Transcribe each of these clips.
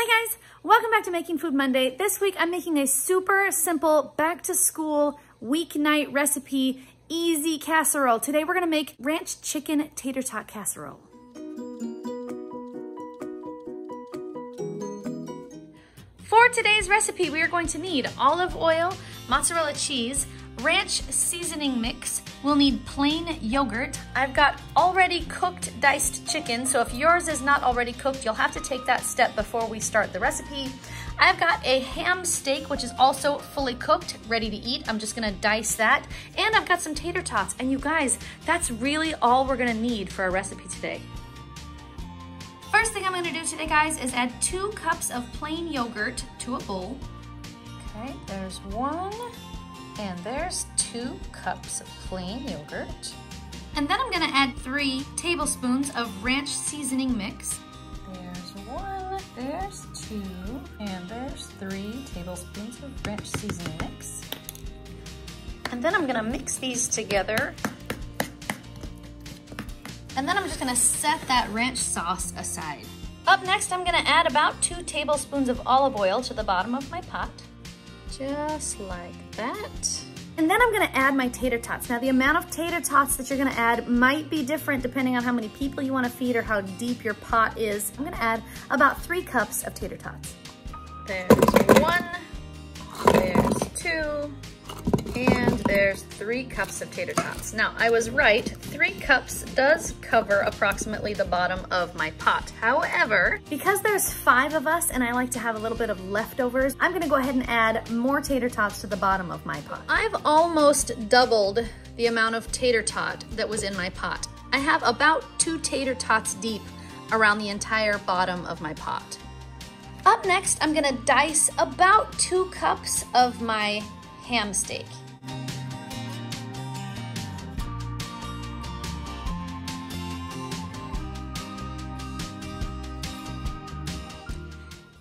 Hi guys, welcome back to Making Food Monday. This week I'm making a super simple back to school weeknight recipe, easy casserole. Today we're gonna make ranch chicken tater tot casserole. For today's recipe, we are going to need olive oil, mozzarella cheese, ranch seasoning mix. We'll need plain yogurt. I've got already cooked diced chicken, so if yours is not already cooked, you'll have to take that step before we start the recipe. I've got a ham steak, which is also fully cooked, ready to eat. I'm just gonna dice that. And I've got some tater tots. And you guys, that's really all we're gonna need for our recipe today. First thing I'm gonna do today, guys, is add 2 cups of plain yogurt to a bowl. Okay, there's 1. And there's 2 cups of plain yogurt. And then I'm gonna add 3 tablespoons of ranch seasoning mix. There's 1, there's 2, and there's 3 tablespoons of ranch seasoning mix. And then I'm gonna mix these together. And then I'm just gonna set that ranch sauce aside. Up next, I'm gonna add about 2 tablespoons of olive oil to the bottom of my pot. Just like that. And then I'm gonna add my tater tots. Now the amount of tater tots that you're gonna add might be different depending on how many people you wanna feed or how deep your pot is. I'm gonna add about 3 cups of tater tots. There's 1, there's 2, and there's 3 cups of tater tots. Now I was right, 3 cups does cover approximately the bottom of my pot. However, because there's 5 of us and I like to have a little bit of leftovers, I'm gonna go ahead and add more tater tots to the bottom of my pot. I've almost doubled the amount of tater tot that was in my pot. I have about 2 tater tots deep around the entire bottom of my pot. Up next, I'm gonna dice about 2 cups of my ham steak.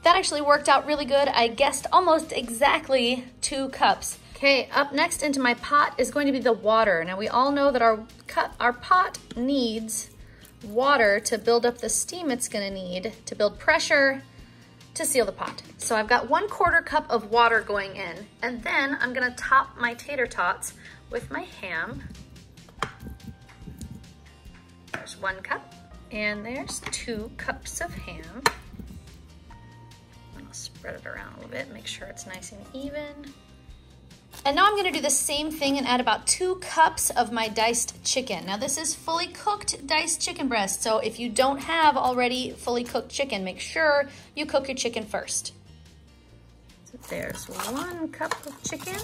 That actually worked out really good. I guessed almost exactly 2 cups. Okay, up next into my pot is going to be the water. Now we all know that our pot needs water to build up the steam it's gonna need to build pressure to seal the pot. So I've got 1/4 cup of water going in, and then I'm gonna top my tater tots with my ham. There's 1 cup, and there's 2 cups of ham. I'll spread it around a little bit, make sure it's nice and even. And now I'm gonna do the same thing and add about 2 cups of my diced chicken. Now this is fully cooked diced chicken breast, so if you don't have already fully cooked chicken, make sure you cook your chicken first. So there's 1 cup of chicken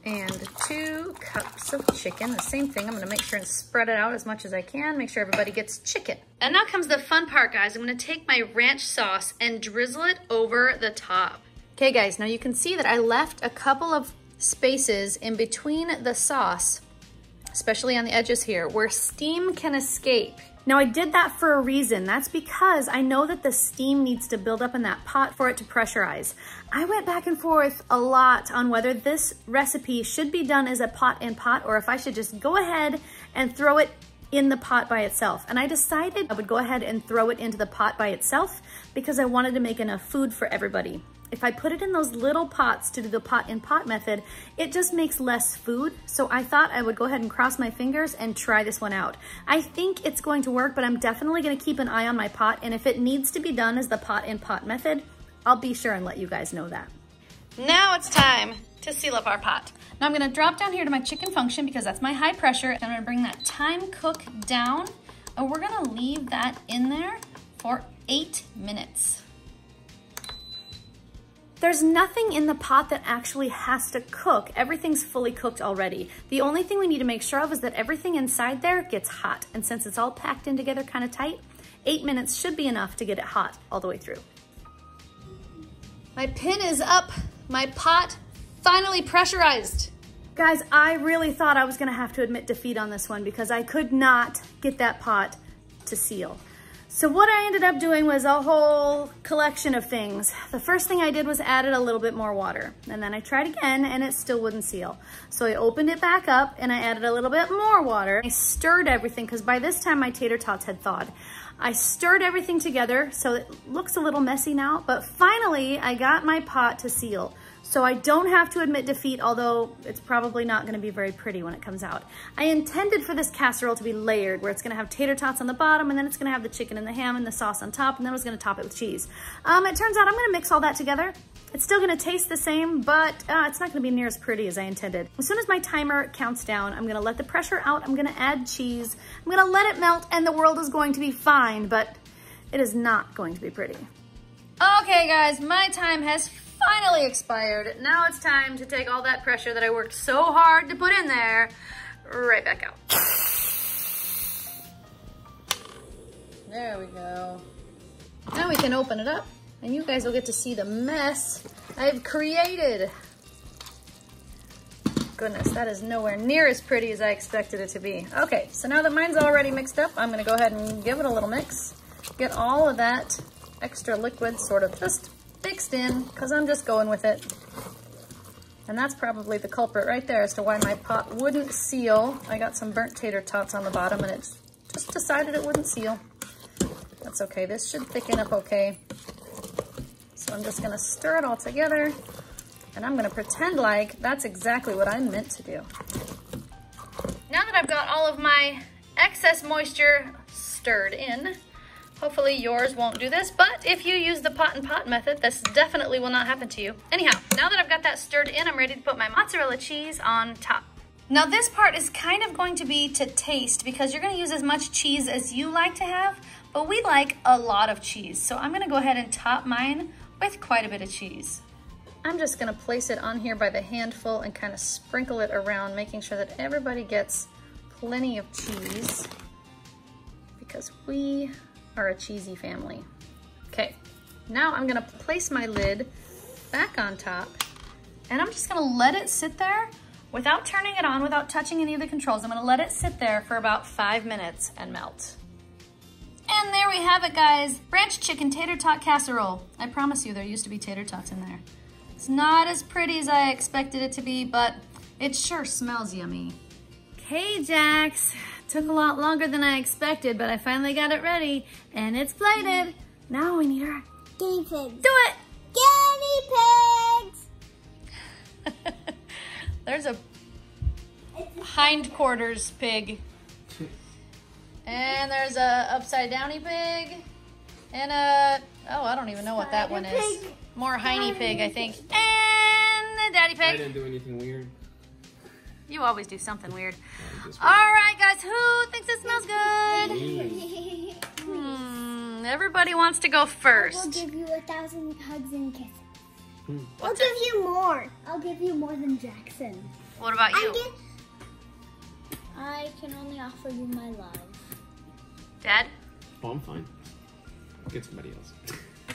and 2 cups of chicken. The same thing, I'm gonna make sure and spread it out as much as I can, make sure everybody gets chicken. And now comes the fun part, guys. I'm gonna take my ranch sauce and drizzle it over the top. Okay guys, now you can see that I left a couple of spaces in between the sauce, especially on the edges here, where steam can escape. Now I did that for a reason. That's because I know that the steam needs to build up in that pot for it to pressurize. I went back and forth a lot on whether this recipe should be done as a pot in pot or if I should just go ahead and throw it in the pot by itself. And I decided I would go ahead and throw it into the pot by itself because I wanted to make enough food for everybody. If I put it in those little pots to do the pot in pot method, it just makes less food. So I thought I would go ahead and cross my fingers and try this one out. I think it's going to work, but I'm definitely gonna keep an eye on my pot. And if it needs to be done as the pot in pot method, I'll be sure and let you guys know that. Now it's time to seal up our pot. Now I'm gonna drop down here to my chicken function because that's my high pressure. I'm gonna bring that time cook down and we're gonna leave that in there for 8 minutes. There's nothing in the pot that actually has to cook. Everything's fully cooked already. The only thing we need to make sure of is that everything inside there gets hot. And since it's all packed in together kind of tight, 8 minutes should be enough to get it hot all the way through. My pin is up. My pot finally pressurized. Guys, I really thought I was gonna have to admit defeat on this one because I could not get that pot to seal. So what I ended up doing was a whole collection of things. The first thing I did was added a little bit more water. And then I tried again and it still wouldn't seal. So I opened it back up and I added a little bit more water. I stirred everything because by this time my tater tots had thawed. I stirred everything together, so it looks a little messy now, but finally I got my pot to seal. So I don't have to admit defeat, although it's probably not gonna be very pretty when it comes out. I intended for this casserole to be layered, where it's gonna have tater tots on the bottom, and then it's gonna have the chicken and the ham and the sauce on top, and then I was gonna top it with cheese. It turns out I'm gonna mix all that together. It's still gonna taste the same, but it's not gonna be near as pretty as I intended. As soon as my timer counts down, I'm gonna let the pressure out, I'm gonna add cheese, I'm gonna let it melt, and the world is going to be fine, but it is not going to be pretty. Okay guys, my time has finally expired. Now it's time to take all that pressure that I worked so hard to put in there right back out. There we go. Now we can open it up and you guys will get to see the mess I've created. Goodness, that is nowhere near as pretty as I expected it to be. Okay, so now that mine's already mixed up, I'm gonna go ahead and give it a little mix. Get all of that extra liquid sort of just mixed in, because I'm just going with it. And that's probably the culprit right there as to why my pot wouldn't seal. I got some burnt tater tots on the bottom and it just decided it wouldn't seal. That's okay, this should thicken up okay. So I'm just gonna stir it all together and I'm gonna pretend like that's exactly what I meant to do. Now that I've got all of my excess moisture stirred in, hopefully yours won't do this, but if you use the pot and pot method, this definitely will not happen to you. Anyhow, now that I've got that stirred in, I'm ready to put my mozzarella cheese on top. Now this part is kind of going to be to taste because you're gonna use as much cheese as you like to have, but we like a lot of cheese. So I'm gonna go ahead and top mine with quite a bit of cheese. I'm just gonna place it on here by the handful and kind of sprinkle it around, making sure that everybody gets plenty of cheese because we are a cheesy family. Okay, now I'm gonna place my lid back on top and I'm just gonna let it sit there without turning it on, without touching any of the controls. I'm gonna let it sit there for about 5 minutes and melt. And there we have it, guys. Ranch chicken tater tot casserole. I promise you there used to be tater tots in there. It's not as pretty as I expected it to be, but it sure smells yummy. Okay, Jax. Took a lot longer than I expected, but I finally got it ready and it's plated. Now we need our guinea pigs. Do it! Guinea pigs! There's a hindquarters pig. And there's a upside downy pig. And a, oh, I don't even know what that one is. More hiney pig, I think. And the daddy pig. I didn't do anything weird. You always do something weird. All right, guys, who thinks it smells good? Everybody wants to go first. I will give you 1,000 hugs and kisses. I'll give you more. I'll give you more than Jackson. What about you? I can only offer you my love. Dad? Oh, I'm fine. I'll get somebody else.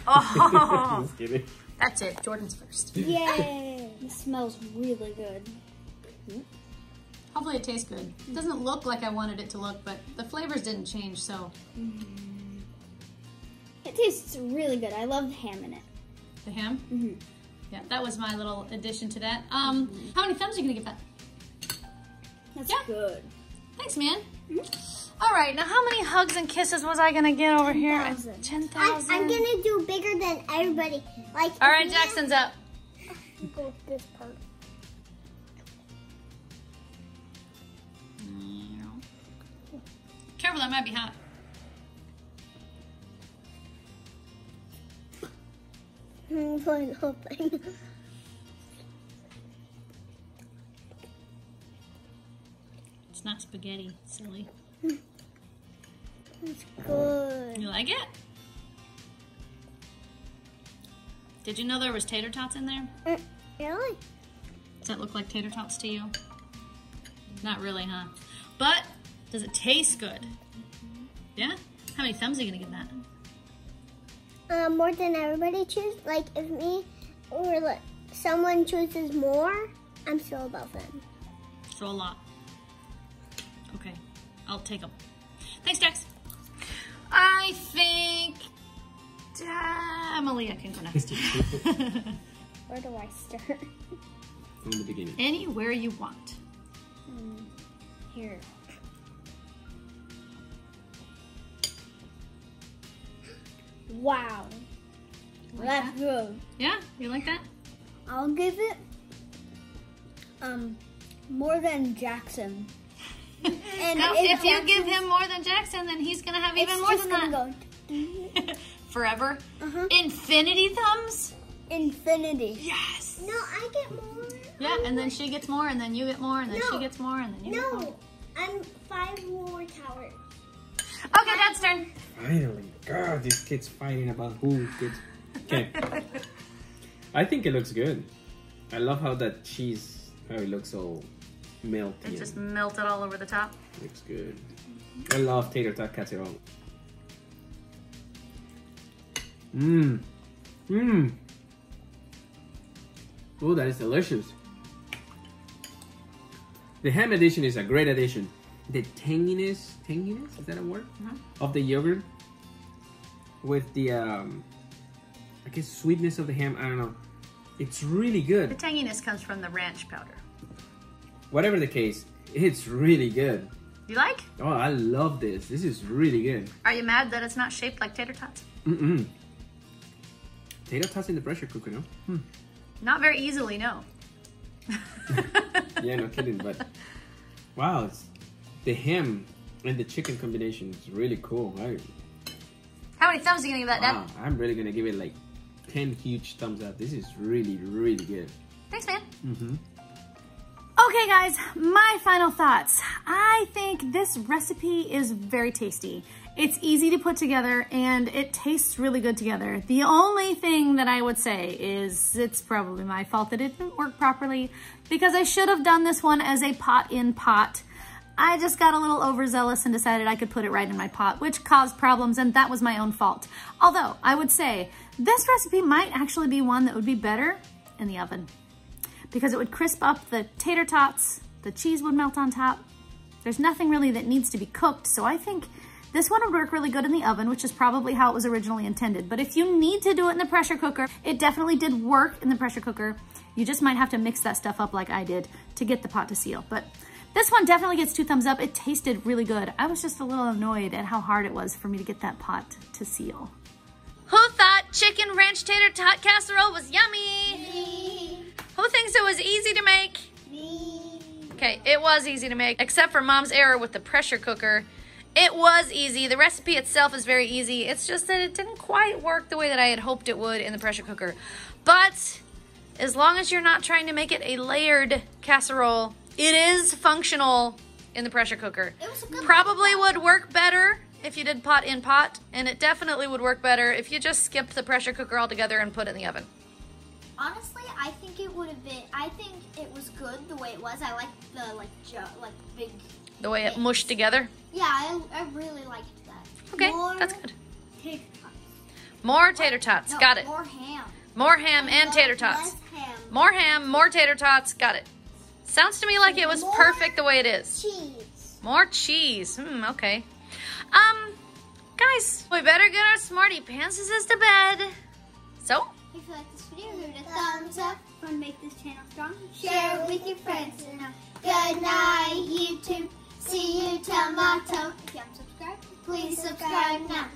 Oh, Just kidding. That's it. Jordan's first. Yay! It smells really good. Hopefully it tastes good. It doesn't look like I wanted it to look, but the flavors didn't change, so. It tastes really good. I love the ham in it. The ham? Yeah, that was my little addition to that. How many thumbs are you gonna give that? That's Yeah. good. Thanks, man. All right, now how many hugs and kisses was I gonna get over here? 10,000. 10,000. I'm gonna do bigger than everybody. Like. All right, Jackson's up. Go with this part. Careful, that might be hot. The whole thing. It's not spaghetti, silly. It's good. You like it? Did you know there was tater tots in there? Really? Does that look like tater tots to you? Not really, huh? But does it taste good? Yeah? How many thumbs are you gonna give that? More than everybody choose. Like if me or like someone chooses more, I'm still above them. So a lot. Okay, I'll take them. Thanks, Jax. I think Malia can go next. Where do I start? From the beginning. Anywhere you want. Here. Wow. That's good. Yeah, you like that? I'll give it more than Jackson. And Now, if you give him more than Jackson, then he's gonna have even more than that. Go. Forever. Infinity thumbs. Infinity. Yes. No, I get more. Yeah, and then she gets more, and then you get more, and then she gets more, and then you get more. No, I'm 5 more towers. Okay, Dad's turn. Finally. God, these kids fighting about who gets... Okay. I think it looks good. I love how that cheese, how it looks all melty. It just melted all over the top. Looks good. I love Tater Tot Casserole. Mmm. Mmm. Oh, that is delicious. The ham addition is a great addition. The tanginess, is that a word? Of the yogurt with the, I guess, sweetness of the ham, I don't know. It's really good. The tanginess comes from the ranch powder. Whatever the case, it's really good. You like? Oh, I love this. This is really good. Are you mad that it's not shaped like tater tots? Mm-mm. Tater tots in the pressure cooker, no? Not very easily, no. Yeah, no kidding, but wow, the ham and the chicken combination is really cool. How many thumbs are you gonna give that, Wow, Dad? I'm really gonna give it like 10 huge thumbs up. This is really, really good. Thanks, man. Mm-hmm. Okay, guys, my final thoughts. I think this recipe is very tasty. It's easy to put together and it tastes really good together. The only thing that I would say is it's probably my fault that it didn't work properly because I should have done this one as a pot-in-pot. I just got a little overzealous and decided I could put it right in my pot, which caused problems, and that was my own fault. Although, I would say, this recipe might actually be one that would be better in the oven because it would crisp up the tater tots, the cheese would melt on top. There's nothing really that needs to be cooked, so I think this one would work really good in the oven, which is probably how it was originally intended. But if you need to do it in the pressure cooker, it definitely did work in the pressure cooker. You just might have to mix that stuff up like I did to get the pot to seal. But this one definitely gets 2 thumbs up. It tasted really good. I was just a little annoyed at how hard it was for me to get that pot to seal. Who thought chicken ranch tater tot casserole was yummy? Me. Who thinks it was easy to make? Me. Okay, it was easy to make, except for Mom's error with the pressure cooker. It was easy. The recipe itself is very easy. It's just that it didn't quite work the way that I had hoped it would in the pressure cooker. But as long as you're not trying to make it a layered casserole, it is functional in the pressure cooker. It was a good Probably would work better if you did pot in pot, and it definitely would work better if you just skipped the pressure cooker altogether and put it in the oven. Honestly, I think it would have been. I think it was good the way it was. I liked the big. The way it mushed together. Yeah, I really liked that. Okay, More that's good. Tater tots. More tater tots. No, Got it. More ham. More ham and tater tots. Less ham. More ham, more tater tots. Got it. Sounds to me like it was More perfect the way it is. Cheese. More cheese. Okay. Guys, we better get our Smartypants to bed. So, If you like this video, give it a thumbs up. Want to make this channel strong? Share it with your friends. And good night, YouTube. See you tomorrow. If you haven't subscribed, please subscribe now.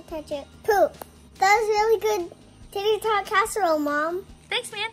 Touch it. Poop. That was really good tater tot casserole, Mom. thanks, man.